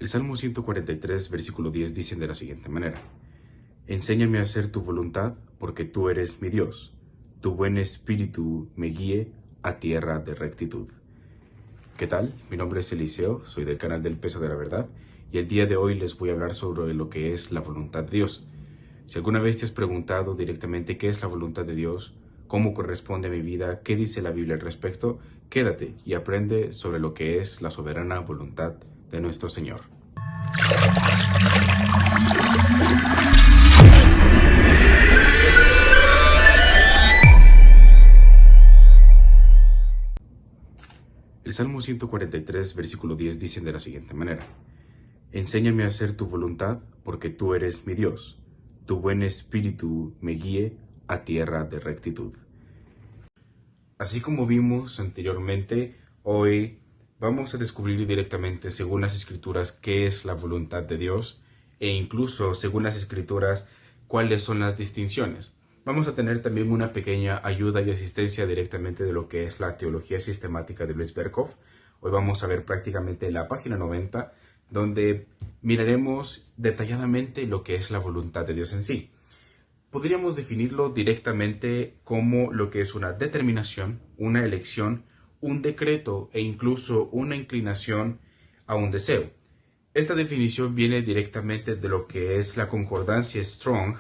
El Salmo 143, versículo 10 dice de la siguiente manera: Enséñame a hacer tu voluntad, porque tú eres mi Dios. Tu buen espíritu me guíe a tierra de rectitud. ¿Qué tal? Mi nombre es Eliseo, soy del canal del Peso de la Verdad, y el día de hoy les voy a hablar sobre lo que es la voluntad de Dios. Si alguna vez te has preguntado directamente qué es la voluntad de Dios, cómo corresponde a mi vida, qué dice la Biblia al respecto, quédate y aprende sobre lo que es la soberana voluntad de nuestro Señor. El Salmo 143, versículo 10 dice de la siguiente manera: Enséñame a hacer tu voluntad, porque tú eres mi Dios. Tu buen espíritu me guíe a tierra de rectitud. Así como vimos anteriormente, hoy vamos a descubrir directamente, según las Escrituras, qué es la voluntad de Dios, e incluso, según las Escrituras, cuáles son las distinciones. Vamos a tener también una pequeña ayuda y asistencia directamente de lo que es la teología sistemática de Luis Berkhof. Hoy vamos a ver prácticamente la página 90, donde miraremos detalladamente lo que es la voluntad de Dios en sí. Podríamos definirlo directamente como lo que es una determinación, una elección, un decreto e incluso una inclinación a un deseo. Esta definición viene directamente de lo que es la concordancia Strong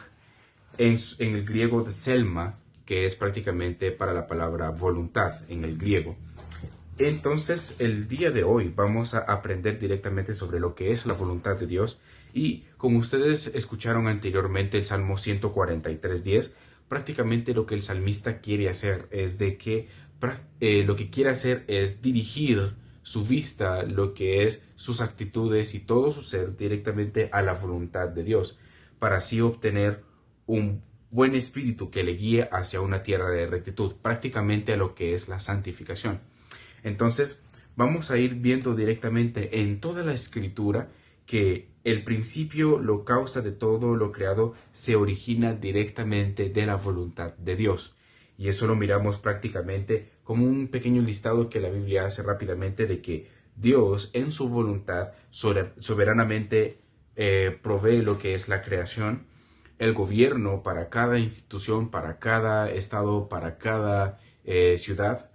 en el griego de Selma, que es prácticamente para la palabra voluntad en el griego. Entonces, el día de hoy vamos a aprender directamente sobre lo que es la voluntad de Dios, y como ustedes escucharon anteriormente el Salmo 143:10, prácticamente lo que el salmista quiere hacer es lo que quiere hacer es dirigir su vista, lo que es sus actitudes y todo su ser directamente a la voluntad de Dios, para así obtener un buen espíritu que le guíe hacia una tierra de rectitud, prácticamente a lo que es la santificación. Entonces, vamos a ir viendo directamente en toda la Escritura que el principio, lo causa de todo lo creado, se origina directamente de la voluntad de Dios. Y eso lo miramos prácticamente como un pequeño listado que la Biblia hace rápidamente de que Dios, en su voluntad, soberanamente provee lo que es la creación, el gobierno para cada institución, para cada estado, para cada ciudad,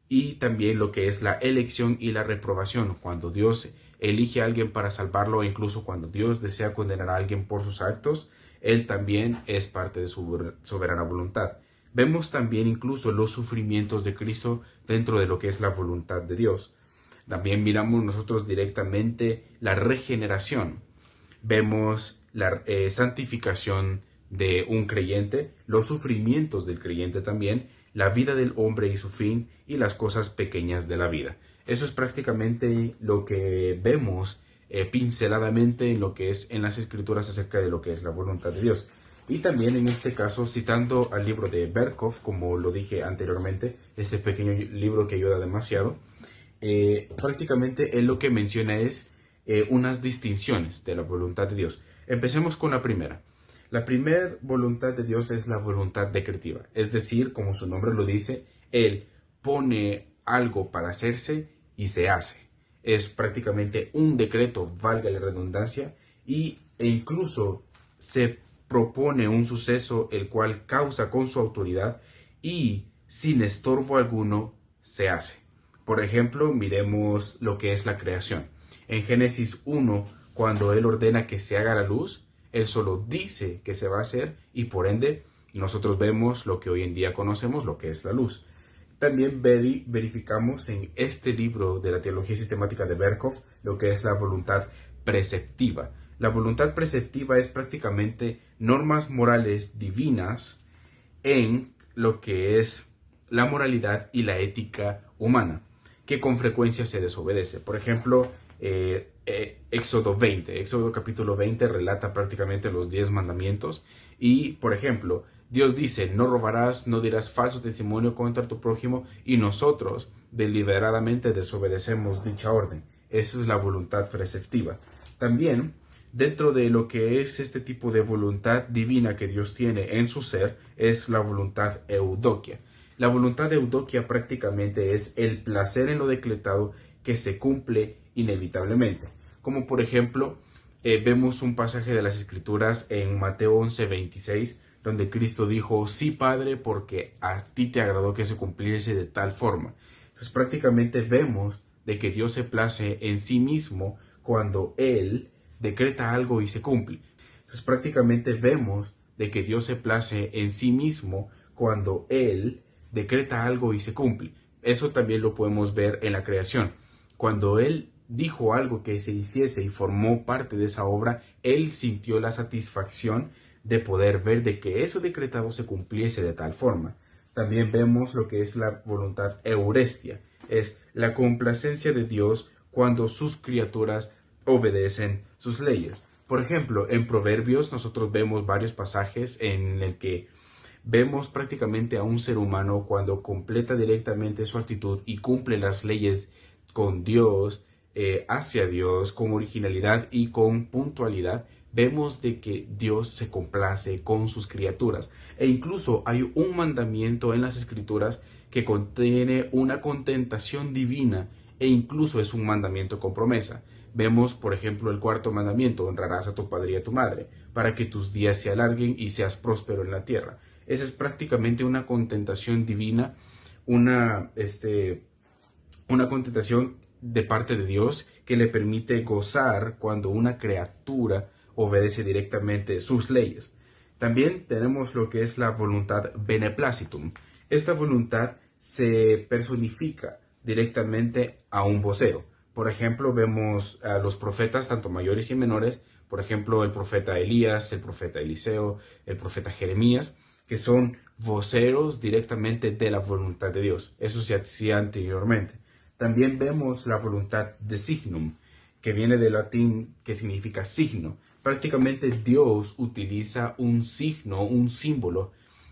y también lo que es la elección y la reprobación, cuando Dios elige a alguien para salvarlo, o incluso cuando Dios desea condenar a alguien por sus actos, Él también es parte de su soberana voluntad. Vemos también incluso los sufrimientos de Cristo dentro de lo que es la voluntad de Dios. También miramos nosotros directamente la regeneración. Vemos la santificación de un creyente, los sufrimientos del creyente también, la vida del hombre y su fin, y las cosas pequeñas de la vida. Eso es prácticamente lo que vemos pinceladamente en lo que es en las Escrituras acerca de lo que es la voluntad de Dios. Y también en este caso, citando al libro de Berkhof, como lo dije anteriormente, este pequeño libro que ayuda demasiado, prácticamente él lo que menciona es unas distinciones de la voluntad de Dios. Empecemos con la primera. La primera voluntad de Dios es la voluntad decretiva, es decir, como su nombre lo dice, Él pone algo para hacerse y se hace. Es prácticamente un decreto, valga la redundancia, e incluso se propone un suceso el cual causa con su autoridad y sin estorbo alguno se hace. Por ejemplo, miremos lo que es la creación. En Génesis 1, cuando Él ordena que se haga la luz, Él solo dice que se va a hacer y por ende nosotros vemos lo que hoy en día conocemos, lo que es la luz. También verificamos en este libro de la teología sistemática de Berkhof lo que es la voluntad preceptiva. La voluntad preceptiva es prácticamente normas morales divinas en lo que es la moralidad y la ética humana, que con frecuencia se desobedece. Por ejemplo, Éxodo capítulo 20 relata prácticamente los 10 mandamientos y, por ejemplo, Dios dice: no robarás, no dirás falso testimonio contra tu prójimo, y nosotros deliberadamente desobedecemos dicha orden. Esa es la voluntad preceptiva. También, dentro de lo que es este tipo de voluntad divina que Dios tiene en su ser, es la voluntad eudokia. La voluntad eudokia prácticamente es el placer en lo decretado que se cumple inevitablemente. como por ejemplo vemos un pasaje de las Escrituras en Mateo 11:26, donde Cristo dijo: sí, Padre, porque a ti te agradó que se cumpliese de tal forma. Entonces prácticamente vemos de que Dios se place en sí mismo cuando Él decreta algo y se cumple. Entonces prácticamente vemos de que Dios se place en sí mismo cuando Él decreta algo y se cumple. Eso también lo podemos ver en la creación. Cuando Él dijo algo que se hiciese y formó parte de esa obra, Él sintió la satisfacción de poder ver de que eso decretado se cumpliese de tal forma. También vemos lo que es la voluntad eurestia, es la complacencia de Dios cuando sus criaturas obedecen sus leyes. Por ejemplo, en Proverbios nosotros vemos varios pasajes en el que vemos prácticamente a un ser humano cuando completa directamente su actitud y cumple las leyes con Dios, hacia Dios, con originalidad y con puntualidad. Vemos de que Dios se complace con sus criaturas. E incluso hay un mandamiento en las Escrituras que contiene una contentación divina e incluso es un mandamiento con promesa. Vemos, por ejemplo, el cuarto mandamiento: honrarás a tu padre y a tu madre, para que tus días se alarguen y seas próspero en la tierra. Esa es prácticamente una contentación divina, una contentación de parte de Dios que le permite gozar cuando una criatura obedece directamente sus leyes. También tenemos lo que es la voluntad beneplacitum. Esta voluntad se personifica directamente a un vocero. Por ejemplo, vemos a los profetas, tanto mayores y menores, por ejemplo, el profeta Elías, el profeta Eliseo, el profeta Jeremías, que son voceros directamente de la voluntad de Dios. Eso se hacía anteriormente. También vemos la voluntad designum, que viene del latín, que significa signo. Prácticamente Dios utiliza un signo, un símbolo,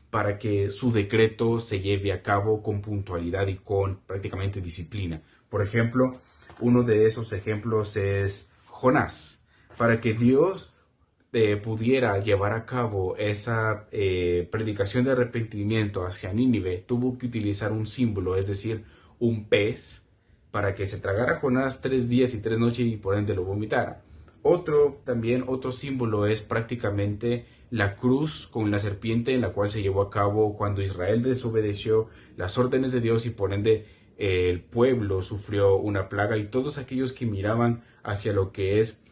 para que su decreto se lleve a cabo con puntualidad y con prácticamente disciplina. Por ejemplo, uno de esos ejemplos es Jonás. Para que Dios pudiera llevar a cabo esa predicación de arrepentimiento hacia Nínive, tuvo que utilizar un símbolo, es decir, un pez, para que se tragara Jonás 3 días y 3 noches y por ende lo vomitara. Otro símbolo es prácticamente la cruz con la serpiente, en la cual se llevó a cabo cuando Israel desobedeció las órdenes de Dios y por ende el pueblo sufrió una plaga, y todos aquellos que miraban hacia lo que es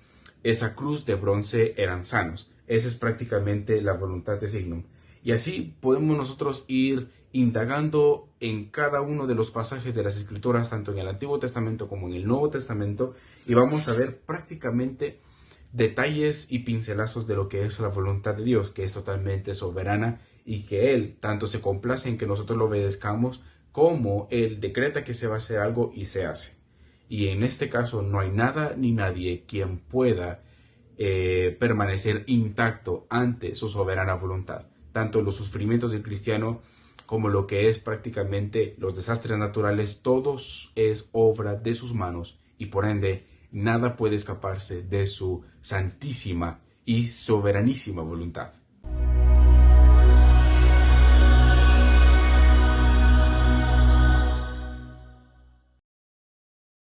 esa cruz de bronce eran sanos. Esa es prácticamente la voluntad de signum. Y así podemos nosotros ir indagando en cada uno de los pasajes de las Escrituras, tanto en el Antiguo Testamento como en el Nuevo Testamento, y vamos a ver prácticamente detalles y pincelazos de lo que es la voluntad de Dios, que es totalmente soberana y que Él tanto se complace en que nosotros lo obedezcamos, como Él decreta que se va a hacer algo y se hace. Y en este caso no hay nada ni nadie quien pueda permanecer intacto ante su soberana voluntad. Tanto los sufrimientos del cristiano como lo que es prácticamente los desastres naturales, todo es obra de sus manos y por ende nada puede escaparse de su santísima y soberanísima voluntad.